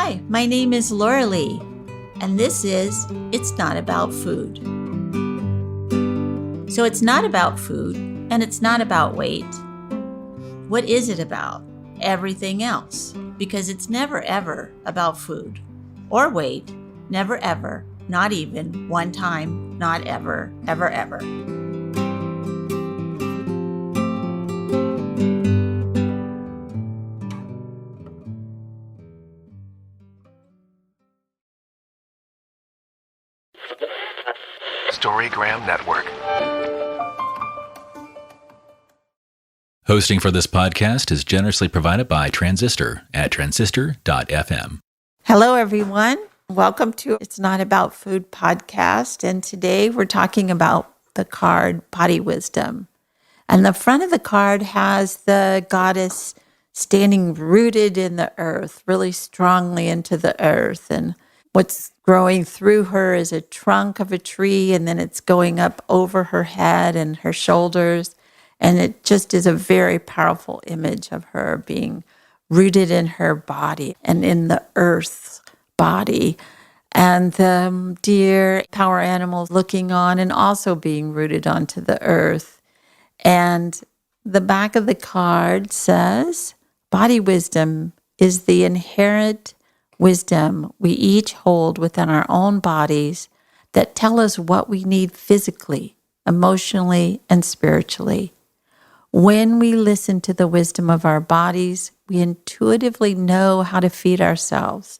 Hi, my name is Laurelee, and this is It's Not About Food. So it's not about food, and it's not about weight. What is it about? Everything else, because it's never ever about food or weight, never ever, not even one time, not ever, ever, ever. Storygram Network. Hosting for this podcast is generously provided by Transistor at transistor.fm. Hello, everyone. Welcome to It's Not About Food podcast. And today we're talking about the card Body Wisdom. And the front of the card has the goddess standing rooted in the earth, really strongly into the earth. And what's growing through her is a trunk of a tree, and then it's going up over her head and her shoulders. And it just is a very powerful image of her being rooted in her body and in the earth's body. And the deer, power animals looking on and also being rooted onto the earth. And the back of the card says, Body wisdom is the inherent wisdom we each hold within our own bodies that tell us what we need physically, emotionally, and spiritually. When we listen to the wisdom of our bodies, we intuitively know how to feed ourselves,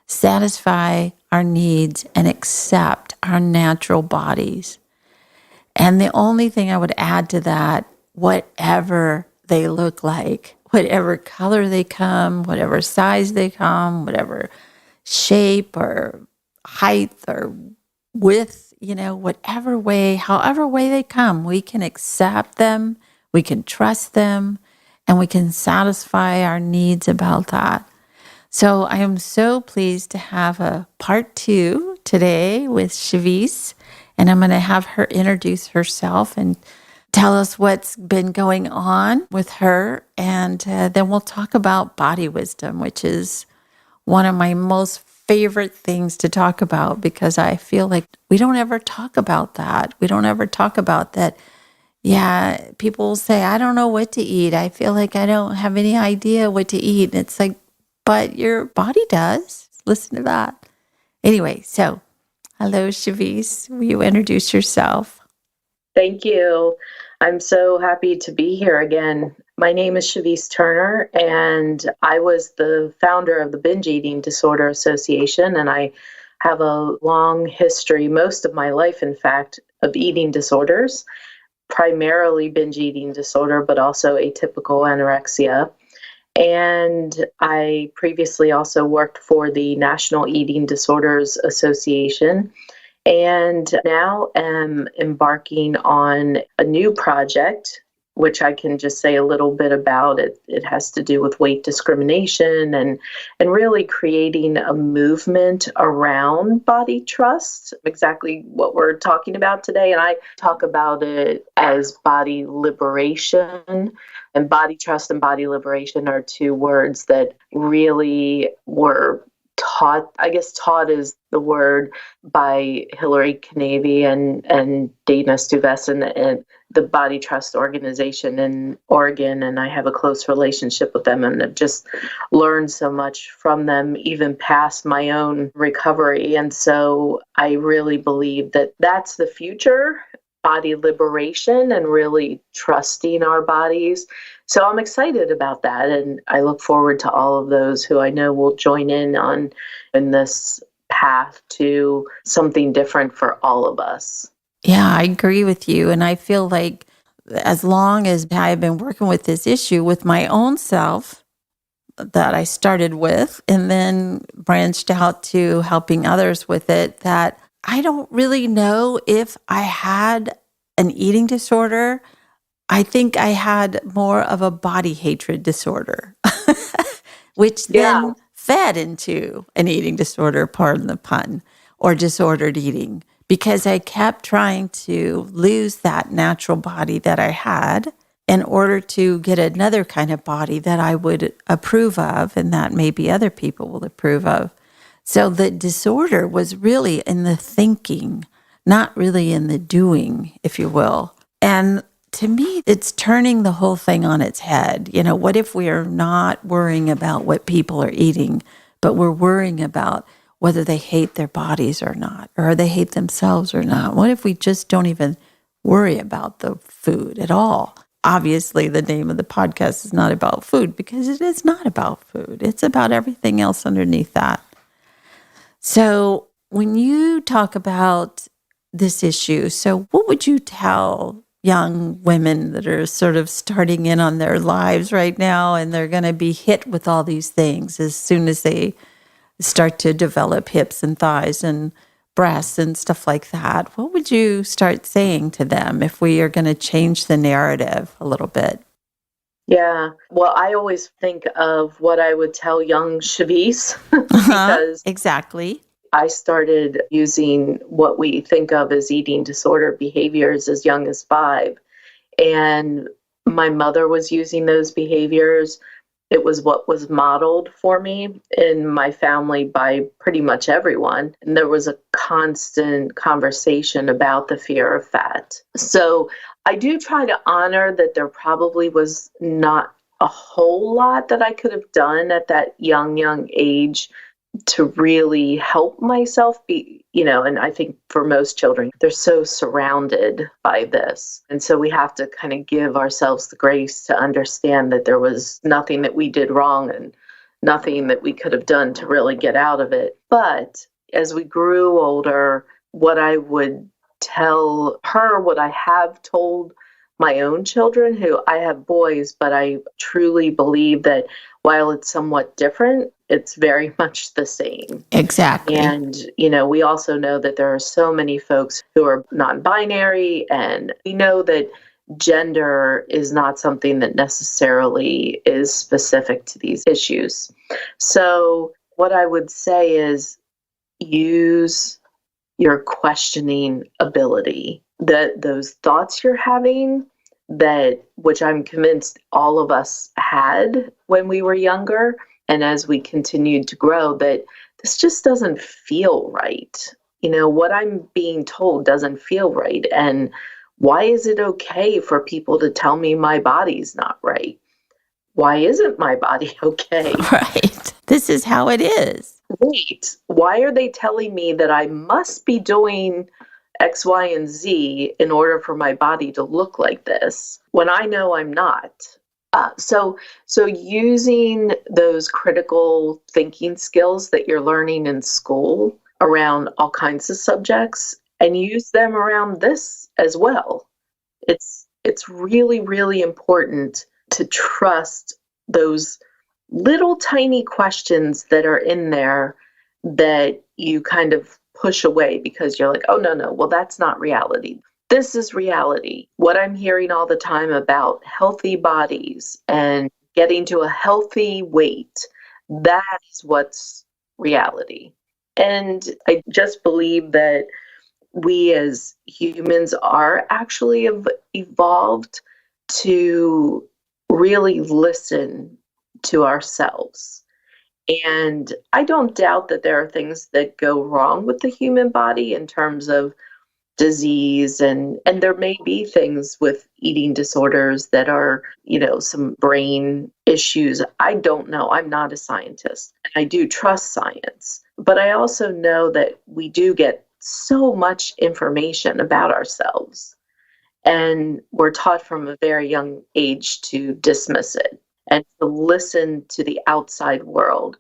satisfy our needs, and accept our natural bodies. And the only thing I would add to that, whatever they look like, whatever color they come, whatever size they come, whatever shape or height or width, whatever way, however way they come, we can accept them, we can trust them, and we can satisfy our needs about that. So I am so pleased to have a part 2 today with Chevese, and I'm going to have her introduce herself and tell us what's been going on with her, and then we'll talk about body wisdom, which is one of my most favorite things to talk about because I feel like we don't ever talk about that. We don't ever talk about that. Yeah, people will say, I don't know what to eat. I feel like I don't have any idea what to eat. And it's like, but your body does. Listen to that. Anyway, so hello, Chevese. Will you introduce yourself? Thank you. I'm so happy to be here again. My name is Chavez Turner, and I was the founder of the Binge Eating Disorder Association, and I have a long history, most of my life, in fact, of eating disorders, primarily binge eating disorder, but also atypical anorexia. And I previously also worked for the National Eating Disorders Association, and now am embarking on a new project, which I can just say a little bit about. It has to do with weight discrimination and really creating a movement around body trust, exactly what we're talking about today. And I talk about it as body liberation. And body trust and body liberation are two words that really were taught, I guess taught is the word, by Hilary Canavy and Dana Stuyvesant and the Body Trust Organization in Oregon. And I have a close relationship with them and have just learned so much from them, even past my own recovery. And so I really believe that that's the future, body liberation and really trusting our bodies. So I'm excited about that, and I look forward to all of those who I know will join in this path to something different for all of us. Yeah, I agree with you. And I feel like as long as I've been working with this issue with my own self that I started with and then branched out to helping others with it, that I don't really know if I had an eating disorder. I think I had more of a body hatred disorder, which then fed into an eating disorder, pardon the pun, or disordered eating, because I kept trying to lose that natural body that I had in order to get another kind of body that I would approve of and that maybe other people will approve of. So the disorder was really in the thinking, not really in the doing, if you will. And to me, it's turning the whole thing on its head. What if we are not worrying about what people are eating, but we're worrying about whether they hate their bodies or not, or they hate themselves or not? What if we just don't even worry about the food at all? Obviously, the name of the podcast is not about food because it is not about food. It's about everything else underneath that. So when you talk about this issue, so what would you tell young women that are sort of starting in on their lives right now and they're going to be hit with all these things as soon as they start to develop hips and thighs and breasts and stuff like that? What would you start saying to them if we are going to change the narrative a little bit? Yeah. Well, I always think of what I would tell young Chavese because Exactly. I started using what we think of as eating disorder behaviors as young as 5. And my mother was using those behaviors. It was what was modeled for me in my family by pretty much everyone. And there was a constant conversation about the fear of fat. So I do try to honor that there probably was not a whole lot that I could have done at that young age to really help myself be, and I think for most children, they're so surrounded by this. And so we have to kind of give ourselves the grace to understand that there was nothing that we did wrong and nothing that we could have done to really get out of it. But as we grew older, what I would tell her, what I have told my own children, who I have boys, but I truly believe that while it's somewhat different, it's very much the same. Exactly. And, we also know that there are so many folks who are non-binary, and we know that gender is not something that necessarily is specific to these issues. So what I would say is use your questioning ability, that those thoughts you're having, that which I'm convinced all of us had when we were younger, and as we continued to grow, that this just doesn't feel right. What I'm being told doesn't feel right. And why is it okay for people to tell me my body's not right? Why isn't my body okay? Right. This is how it is. Wait, why are they telling me that I must be doing X, Y, and Z in order for my body to look like this when I know I'm not? So using those critical thinking skills that you're learning in school around all kinds of subjects, and use them around this as well. It's really, really important to trust those little tiny questions that are in there that you kind of push away because you're like, oh, no, well, that's not reality. This is reality. What I'm hearing all the time about healthy bodies and getting to a healthy weight, that is what's reality. And I just believe that we as humans are actually evolved to really listen to ourselves. And I don't doubt that there are things that go wrong with the human body in terms of disease, and there may be things with eating disorders that are, some brain issues. I don't know. I'm not a scientist. I do trust science, but I also know that we do get so much information about ourselves, and we're taught from a very young age to dismiss it and to listen to the outside world.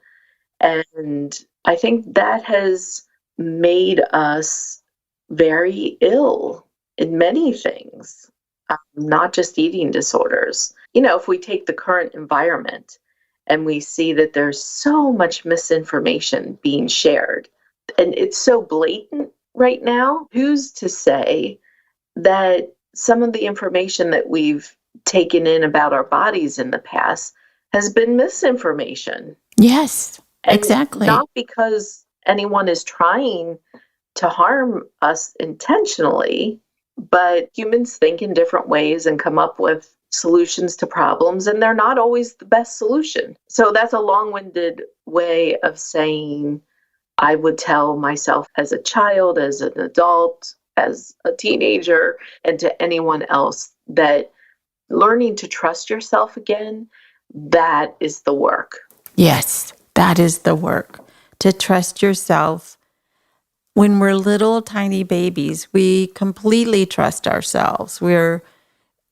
And I think that has made us very ill in many things, not just eating disorders. If we take the current environment and we see that there's so much misinformation being shared, and it's so blatant right now, who's to say that some of the information that we've taken in about our bodies in the past has been misinformation? Yes, And exactly. not because anyone is trying to harm us intentionally, but humans think in different ways and come up with solutions to problems, and they're not always the best solution. So that's a long-winded way of saying I would tell myself as a child, as an adult, as a teenager, and to anyone else that learning to trust yourself again, that is the work. Yes, that is the work. To trust yourself. When we're little tiny babies, we completely trust ourselves. We're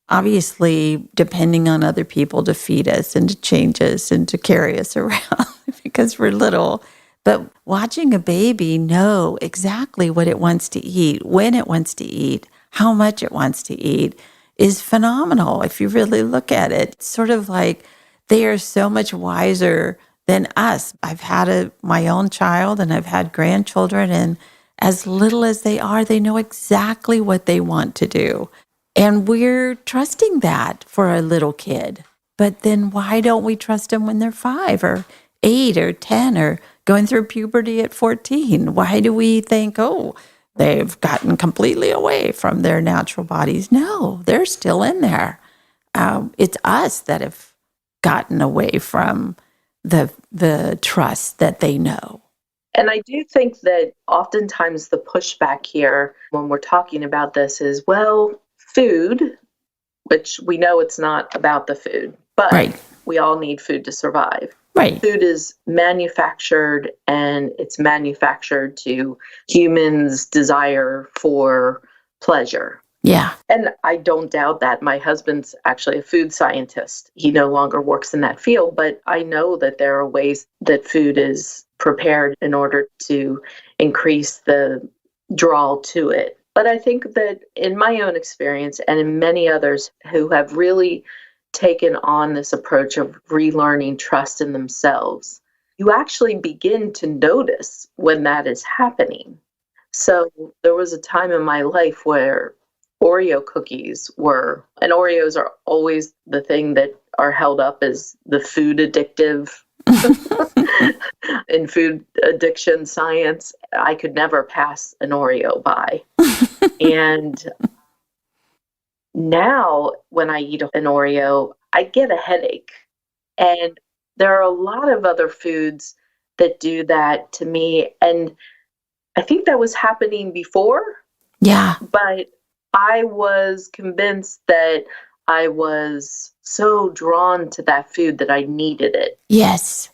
obviously depending on other people to feed us and to change us and to carry us around because we're little. But watching a baby know exactly what it wants to eat, when it wants to eat, how much it wants to eat is phenomenal if you really look at it. It's sort of like they are so much wiser than us. I've had my own child and I've had grandchildren, and as little as they are, they know exactly what they want to do. And we're trusting that for a little kid. But then why don't we trust them when they're 5 or 8 or 10 or going through puberty at 14? Why do we think, oh, they've gotten completely away from their natural bodies? No, they're still in there. It's us that have gotten away from the trust that they know. And I do think that oftentimes the pushback here when we're talking about this is, well, food, which we know it's not about the food, but Right. we all need food to survive. Right. Food is manufactured, and it's manufactured to humans' desire for pleasure. Yeah. And I don't doubt that. My husband's actually a food scientist. He no longer works in that field, but I know that there are ways that food is prepared in order to increase the draw to it. But I think that in my own experience and in many others who have really taken on this approach of relearning trust in themselves, you actually begin to notice when that is happening. So there was a time in my life where Oreo cookies were, and Oreos are always the thing that are held up as the food addictive. In food addiction science, I could never pass an Oreo by. And now when I eat an Oreo, I get a headache. And there are a lot of other foods that do that to me. And I think that was happening before. Yeah. But I was convinced that I was so drawn to that food that I needed it. Yes.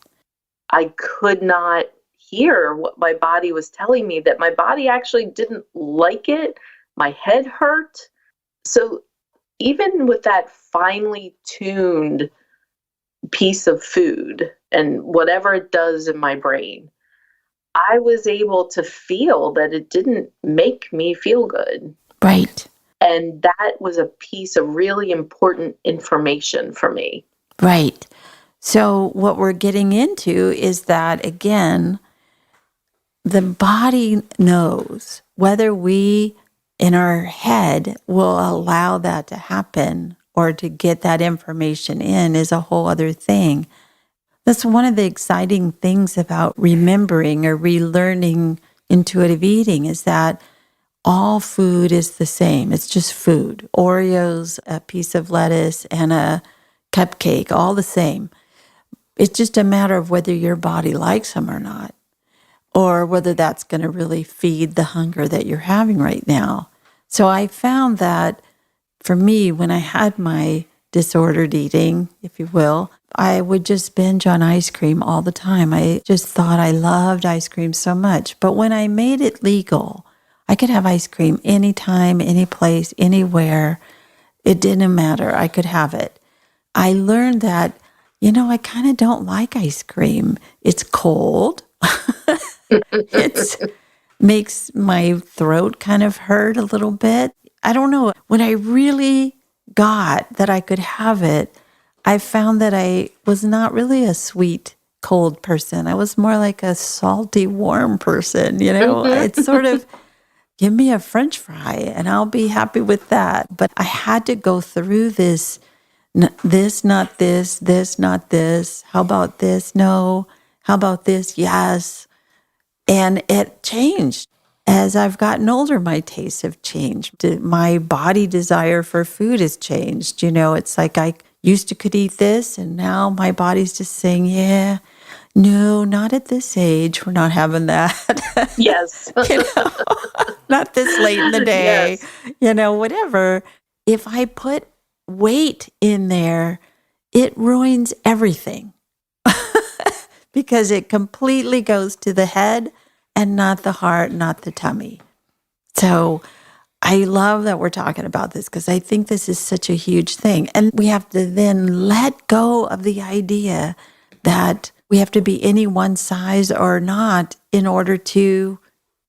I could not hear what my body was telling me, that my body actually didn't like it. My head hurt. So even with that finely tuned piece of food and whatever it does in my brain, I was able to feel that it didn't make me feel good. Right. And that was a piece of really important information for me. Right. So what we're getting into is that, again, the body knows whether we in our head will allow that to happen or to get that information in is a whole other thing. That's one of the exciting things about remembering or relearning intuitive eating is that all food is the same. It's just food. Oreos, a piece of lettuce, and a cupcake, all the same. It's just a matter of whether your body likes them or not, or whether that's going to really feed the hunger that you're having right now. So I found that for me, when I had my disordered eating, if you will, I would just binge on ice cream all the time. I just thought I loved ice cream so much. But when I made it legal, I could have ice cream anytime, any place, anywhere. It didn't matter. I could have it. I learned that, I kind of don't like ice cream. It's cold. It makes my throat kind of hurt a little bit. I don't know. When I really got that I could have it, I found that I was not really a sweet, cold person. I was more like a salty, warm person. It's sort of, give me a French fry and I'll be happy with that. But I had to go through this, not this, not this. How about this? No. How about this? Yes. And it changed. As I've gotten older, my tastes have changed. My body desire for food has changed. It's like I used to could eat this, and now my body's just saying, yeah, no, not at this age. We're not having that. Yes. you know, not this late in the day, Yes. Whatever. If I put weight in there, it ruins everything because it completely goes to the head and not the heart, not the tummy. So I love that we're talking about this because I think this is such a huge thing. And we have to then let go of the idea that we have to be any one size or not in order to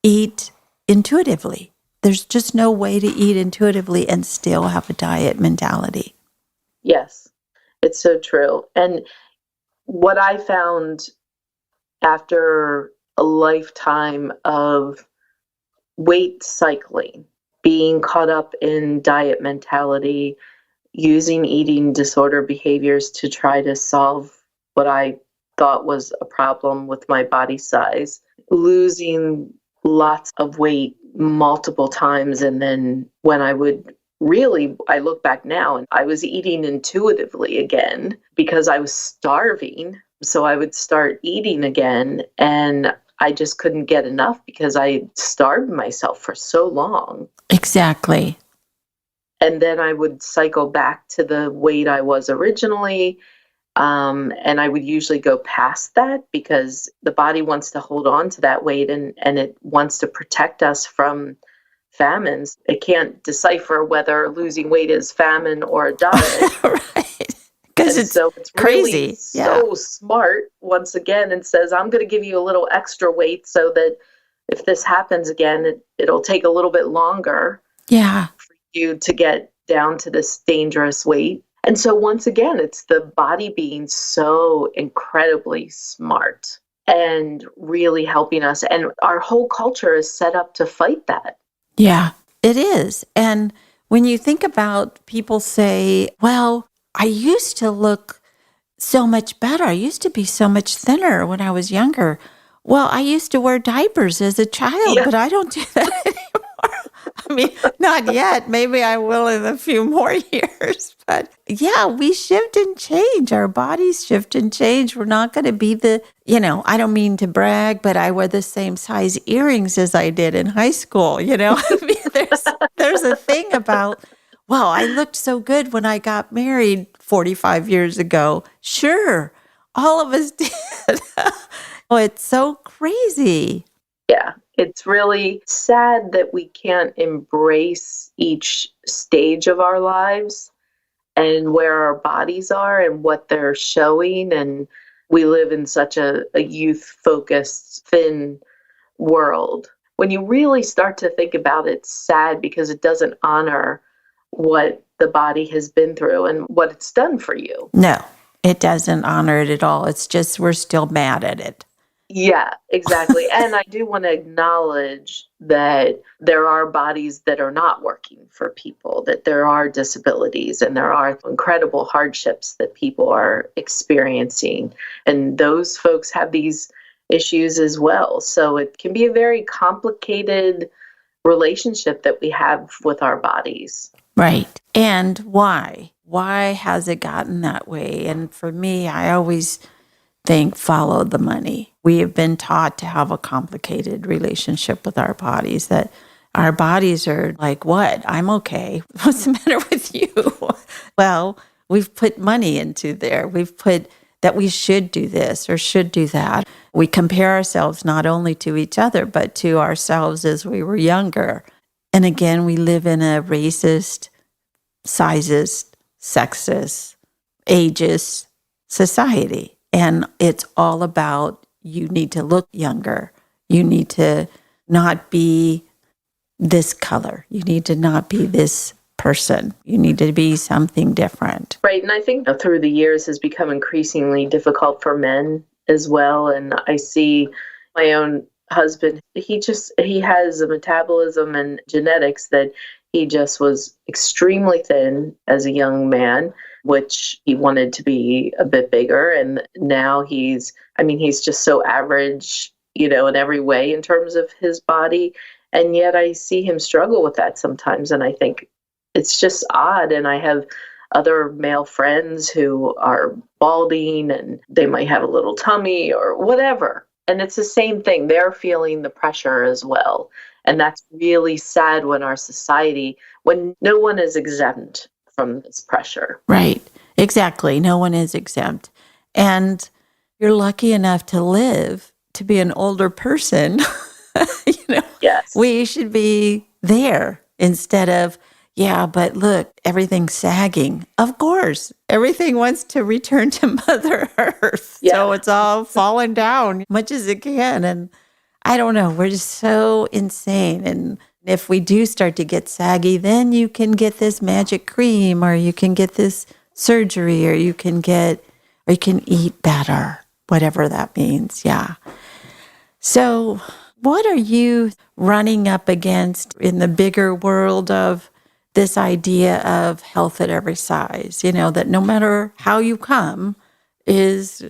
eat intuitively. There's just no way to eat intuitively and still have a diet mentality. Yes, it's so true. And what I found after a lifetime of weight cycling, being caught up in diet mentality, using eating disorder behaviors to try to solve what I thought was a problem with my body size, losing lots of weight multiple times. And then when I look back now and I was eating intuitively again because I was starving. So I would start eating again and I just couldn't get enough because I starved myself for so long. Exactly. And then I would cycle back to the weight I was originally. And I would usually go past that because the body wants to hold on to that weight and it wants to protect us from famines. It can't decipher whether losing weight is famine or a diet. Right. Because it's So it's crazy. really so smart once again and says, I'm going to give you a little extra weight so that if this happens again, it'll take a little bit longer for you to get down to this dangerous weight. And so once again, it's the body being so incredibly smart and really helping us. And our whole culture is set up to fight that. Yeah, it is. And when you think about people say, well, I used to look so much better. I used to be so much thinner when I was younger. Well, I used to wear diapers as a child, but I don't do that anymore. I mean, not yet. Maybe I will in a few more years. But yeah, we shift and change. Our bodies shift and change. We're not going to be I don't mean to brag, but I wear the same size earrings as I did in high school. I mean, there's a thing about, well, I looked so good when I got married 45 years ago. Sure, all of us did. Oh, it's so crazy. Yeah, it's really sad that we can't embrace each stage of our lives and where our bodies are and what they're showing. And we live in such a youth-focused, thin world. When you really start to think about it, it's sad because it doesn't honor what the body has been through and what it's done for you. No, it doesn't honor it at all. It's just we're still mad at it. Yeah, exactly. And I do want to acknowledge that there are bodies that are not working for people, that there are disabilities and there are incredible hardships that people are experiencing. And those folks have these issues as well. So it can be a very complicated relationship that we have with our bodies. Right. And why? Why has it gotten that way? And for me, I always think follow the money. We have been taught to have a complicated relationship with our bodies, that our bodies are like, what? I'm okay. What's the matter with you? Well, we've put money into there. We've put that we should do this or should do that. We compare ourselves not only to each other, but to ourselves as we were younger. And again, we live in a racist, sizist, sexist, ageist society. And it's all about you need to look younger. You need to not be this color. You need to not be this person. You need to be something different. Right. And I think through the years has become increasingly difficult for men as well. And I see my own husband, he has a metabolism and genetics that he just was extremely thin as a young man, which he wanted to be a bit bigger. And now he's just so average, in every way in terms of his body. And yet I see him struggle with that sometimes. And I think it's just odd. And I have other male friends who are balding and they might have a little tummy or whatever. And it's the same thing. They're feeling the pressure as well. And that's really sad when no one is exempt from this pressure. Right. Exactly. No one is exempt. And you're lucky enough to live to be an older person. Yes. We should be there instead of, yeah, but look, everything's sagging. Of course, everything wants to return to Mother Earth. Yeah. So it's all falling down much as it can. And I don't know, we're just so insane. And if we do start to get saggy, then you can get this magic cream, or you can get this surgery, or you can eat better, whatever that means. Yeah. So what are you running up against in the bigger world of this idea of health at every size? That no matter how you come is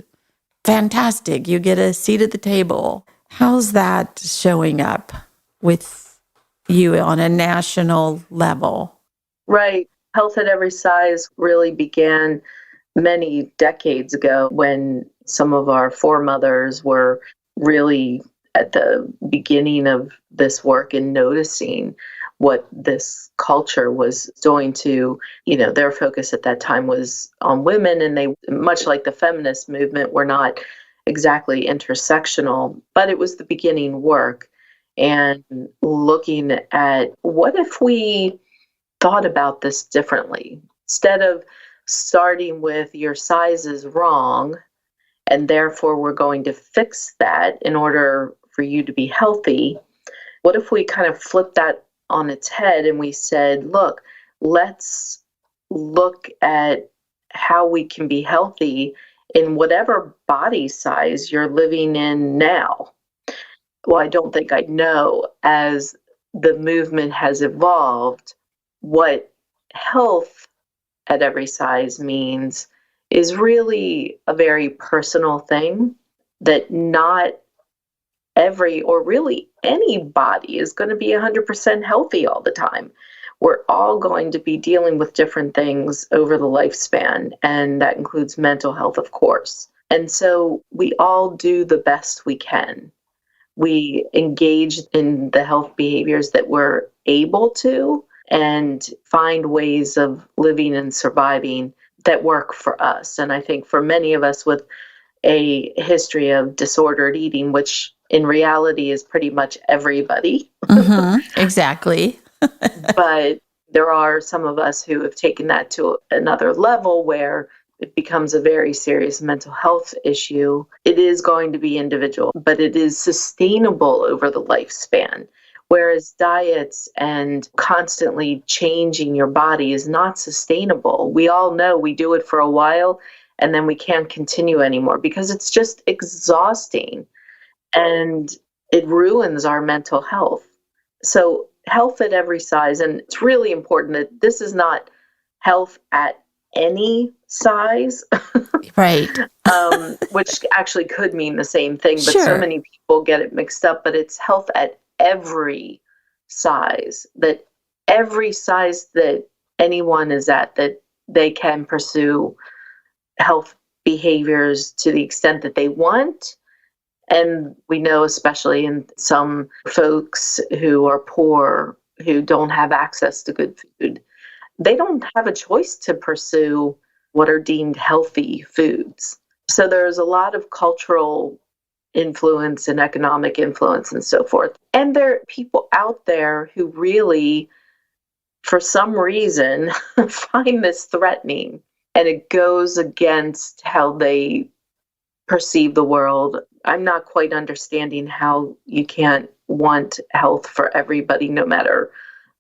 fantastic. You get a seat at the table. How's that showing up with you on a national level? Right. Health at every size really began many decades ago when some of our foremothers were really at the beginning of this work and noticing what this culture was doing to, their focus at that time was on women, and they, much like the feminist movement, were not exactly intersectional, but it was the beginning work. And looking at what if we thought about this differently, instead of starting with your size is wrong and therefore we're going to fix that in order for you to be healthy. What if we kind of flipped that on its head and we said, look, let's look at how we can be healthy in whatever body size you're living in now. Well, I don't think I know, as the movement has evolved, what health at every size means is really a very personal thing, that not every, or really any body is going to be 100% healthy all the time. We're all going to be dealing with different things over the lifespan, and that includes mental health, of course. And so we all do the best we can. We engage in the health behaviors that we're able to and find ways of living and surviving that work for us. And I think for many of us with a history of disordered eating, which in reality is pretty much everybody. Exactly. But there are some of us who have taken that to another level where it becomes a very serious mental health issue. It is going to be individual, but it is sustainable over the lifespan. Whereas diets and constantly changing your body is not sustainable. We all know we do it for a while and then we can't continue anymore because it's just exhausting and it ruins our mental health. So health at every size, and it's really important that this is not health at any size, Right. which actually could mean the same thing, but Sure. So many people get it mixed up. But it's health at every size, that every size that anyone is at, that they can pursue health behaviors to the extent that they want. And we know, especially in some folks who are poor, who don't have access to good food, they don't have a choice to pursue what are deemed healthy foods. So there's a lot of cultural influence and economic influence and so forth. And there are people out there who really, for some reason, find this threatening. And it goes against how they perceive the world. I'm not quite understanding how you can't want health for everybody, no matter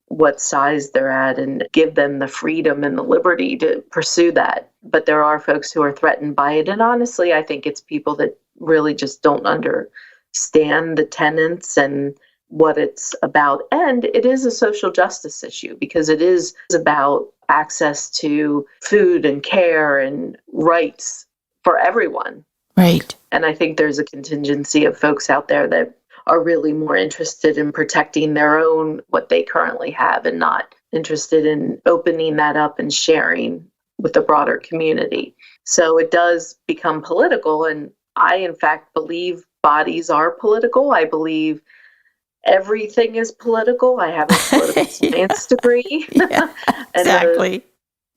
what size they're at, and give them the freedom and the liberty to pursue that. But there are folks who are threatened by it. And honestly, I think it's people that really just don't understand the tenets and what it's about. And it is a social justice issue because it is about access to food and care and rights for everyone. Right. And I think there's a contingency of folks out there that are really more interested in protecting their own, what they currently have, and not interested in opening that up and sharing with the broader community. So it does become political. And I, in fact, believe bodies are political. I believe everything is political. I have a political science degree. Yeah, And exactly.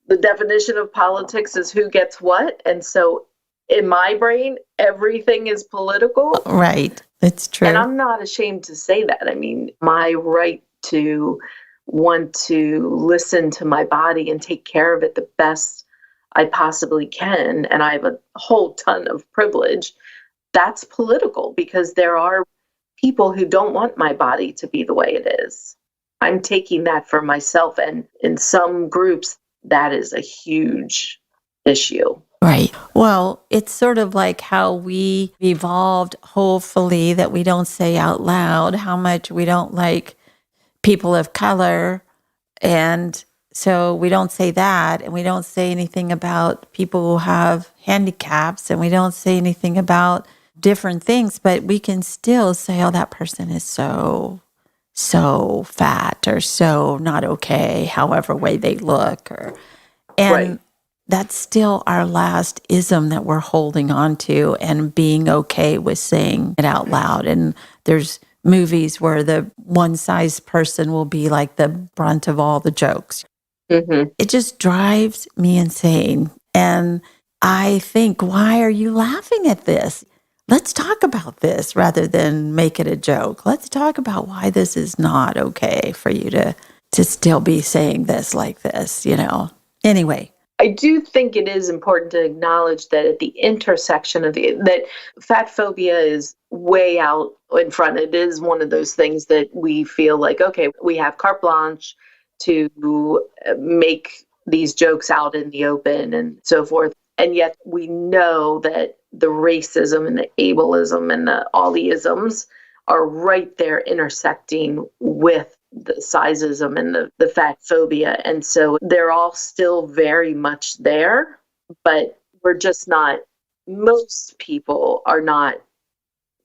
the definition of politics is who gets what. And so in my brain, everything is political. Right. It's And true. I'm not ashamed to say that. I mean, my right to want to listen to my body and take care of it the best I possibly can, and I have a whole ton of privilege, that's political because there are people who don't want my body to be the way it is. I'm taking that for myself, and in some groups, that is a huge issue. Right. Well, it's sort of like how we evolved, hopefully, that we don't say out loud how much we don't like people of color. And so we don't say that. And we don't say anything about people who have handicaps. And we don't say anything about different things. But we can still say, oh, that person is so fat or so not okay, however way they look. And Right. that's still our last ism that we're holding on to and being okay with saying it out loud. And there's movies where the one-size person will be like the brunt of all the jokes. Mm-hmm. It just drives me insane. And I think, why are you laughing at this? Let's talk about this rather than make it a joke. Let's talk about why this is not okay for you to still be saying this like this, Anyway. I do think it is important to acknowledge that at the intersection of that fat phobia is way out in front. It is one of those things that we feel like, okay, we have carte blanche to make these jokes out in the open and so forth. And yet we know that the racism and the ableism and all the isms are right there intersecting with the sizeism and the fat phobia. And so they're all still very much there, but we're just not, most people are not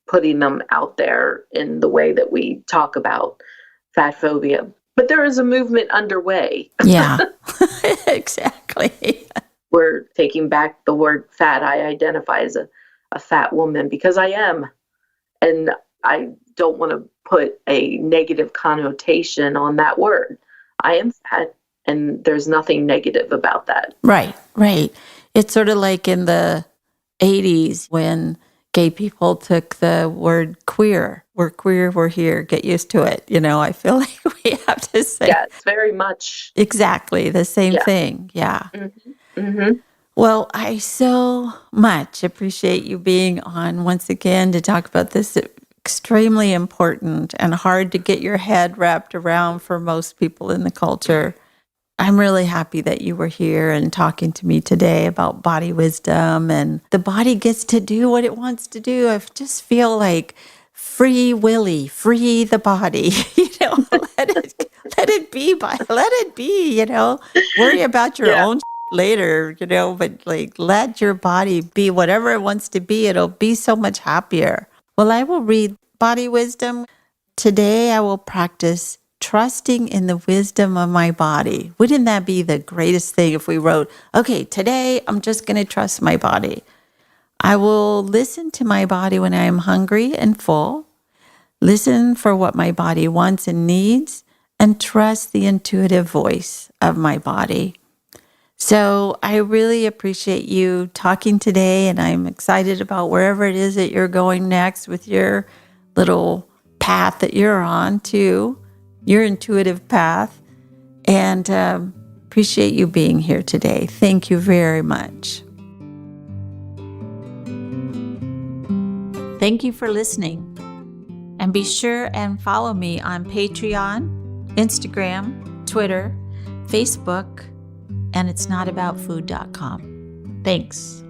putting them out there in the way that we talk about fat phobia. But there is a movement underway. Yeah, exactly. We're taking back the word fat. I identify as a fat woman because I am. And I don't want to put a negative connotation on that word. I am fat, and there's nothing negative about that. Right. It's sort of like in the 80s when gay people took the word queer. We're queer, we're here, get used to it. I feel like we have to say it's very much exactly the same thing. Yeah. Mm-hmm. Mm-hmm. Well, I so much appreciate you being on once again to talk about this extremely important and hard to get your head wrapped around for most people in the culture. I'm really happy that you were here and talking to me today about body wisdom, and the body gets to do what it wants to do. I just feel like free willy, free the body, let it be, worry about your own later, but like let your body be whatever it wants to be. It'll be so much happier. Well, I will read body wisdom. Today I will practice trusting in the wisdom of my body. Wouldn't that be the greatest thing if we wrote, okay, today I'm just going to trust my body. I will listen to my body when I am hungry and full, listen for what my body wants and needs, and trust the intuitive voice of my body. So I really appreciate you talking today, and I'm excited about wherever it is that you're going next with your little path that you're on too, your intuitive path, and appreciate you being here today. Thank you very much. Thank you for listening. And be sure and follow me on Patreon, Instagram, Twitter, Facebook, and itsnotaboutfood.com. Thanks.